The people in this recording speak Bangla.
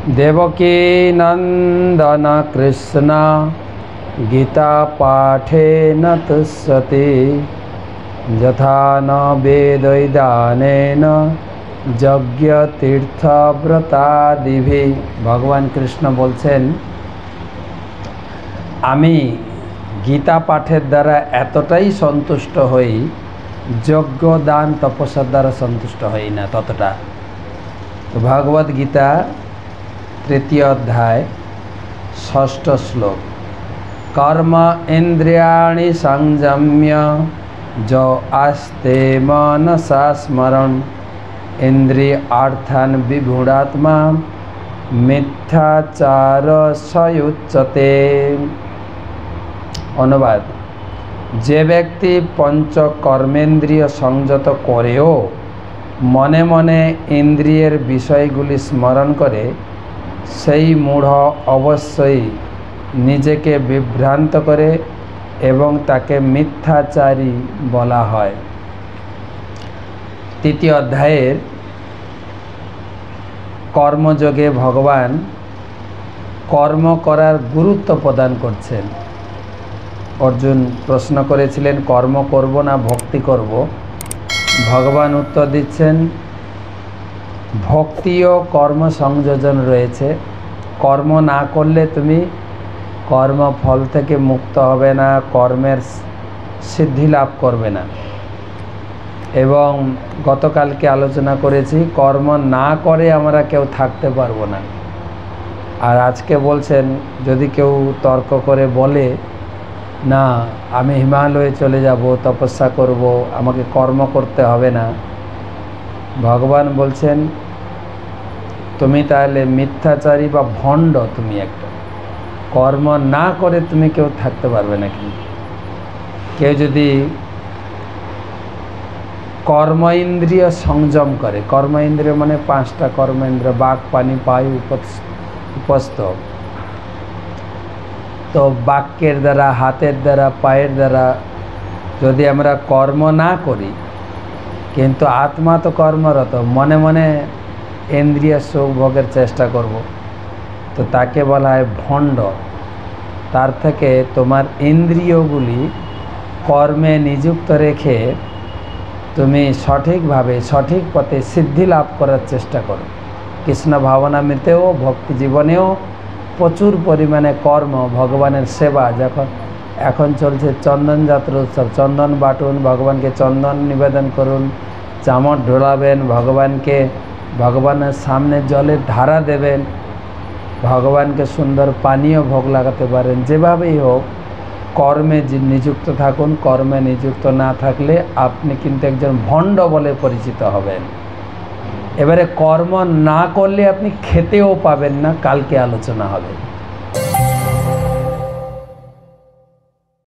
देवकी नंदन कृष्ण गीता पाठेन तुष्यति यथा न वेदैदानेन यज्ञ तीर्थ व्रतादिभि। भगवान कृष्ण बोलছেন আমি गीता पाठের দ্বারা এতটাই সন্তুষ্ট হই, যজ্ঞ দান তপস্যার দ্বারা সন্তুষ্ট হই না ততটা। তো ভগবদ গীতা तृतीय अध्याय षष्ठ श्लोक कर्म इंद्रियाणि संयम्य जो आस्ते मनसा स्मरण इंद्रियार्थान विगूढ़ात्मा मिथ्याचार सयुच्यते। अनुवाद जे व्यक्ति पंच कर्मेंद्रिय संयत करेओ मने मने इंद्रियर विषयगुली स्मरण करे সেই মূঢ় অবশ্যই নিজেকে বিভ্রান্ত করে এবং তাকে মিথ্যাচারী বলা হয়। তৃতীয় অধ্যায়ের কর্মযোগে ভগবান কর্ম করার গুরুত্ব প্রদান করছেন। অর্জুন প্রশ্ন করেছিলেন কর্ম করব না ভক্তি করব। ভগবান উত্তর দিচ্ছেন ভক্তি ও কর্ম সংযোজন রয়েছে। কর্ম না করলে তুমি কর্মফল থেকে মুক্ত হবে না, কর্মের সিদ্ধি লাভ করবে না। এবং গতকালকে আলোচনা করেছি কর্ম না করে আমরা কেউ থাকতে পারবো না। আর আজকে বলছেন যদি কেউ তর্ক করে বলে না আমি হিমালয়ে চলে যাব, তপস্যা করব, আমাকে কর্ম করতে হবে না, ভগবান বলছেন তুমি তাহলে মিথ্যাচারী বা ভণ্ড। তুমি একটা কর্ম না করে তুমি কেউ থাকতে পারবে না। কিন্তু কেউ যদি কর্ম ইন্দ্রিয় সংযম করে, কর্ম ইন্দ্রিয় মানে পাঁচটা কর্ম ইন্দ্রিয় বাক পানি পায়ু উপস্থ, তো বাক্যের দ্বারা হাতের দ্বারা পায়ের দ্বারা যদি আমরা কর্ম না করি কিন্তু আত্মা তো কর্মরত, মনে মনে ইন্দ্রিয় সুখ ভোগের চেষ্টা করব, তো তাকে বলা হয় ভণ্ড। তার থেকে তোমার ইন্দ্রিয়গুলি কর্মে নিযুক্ত রেখে তুমি সঠিকভাবে সঠিক পথে সিদ্ধি লাভ করার চেষ্টা করো। কৃষ্ণ ভাবনামৃতেও ভক্তি জীবনেও প্রচুর পরিমাণে কর্ম, ভগবানের সেবা। যখন এখন চলছে চন্দন যাত্রা উৎসব, চন্দন বাটুন, ভগবানকে চন্দন নিবেদন করুন, চামড় ঢোলাবেন, ভগবানের সামনে জলের ধারা দেবেন, ভগবানকে সুন্দর পানীয় ভোগ লাগাতে পারেন। যেভাবেই হোক কর্মে নিযুক্ত থাকুন। কর্মে নিযুক্ত না থাকলে আপনি কিন্তু একজন ভণ্ড বলে পরিচিত হবেন। এবারে কর্ম না করলে আপনি খেতেও পাবেন না, কালকে আলোচনা হবে।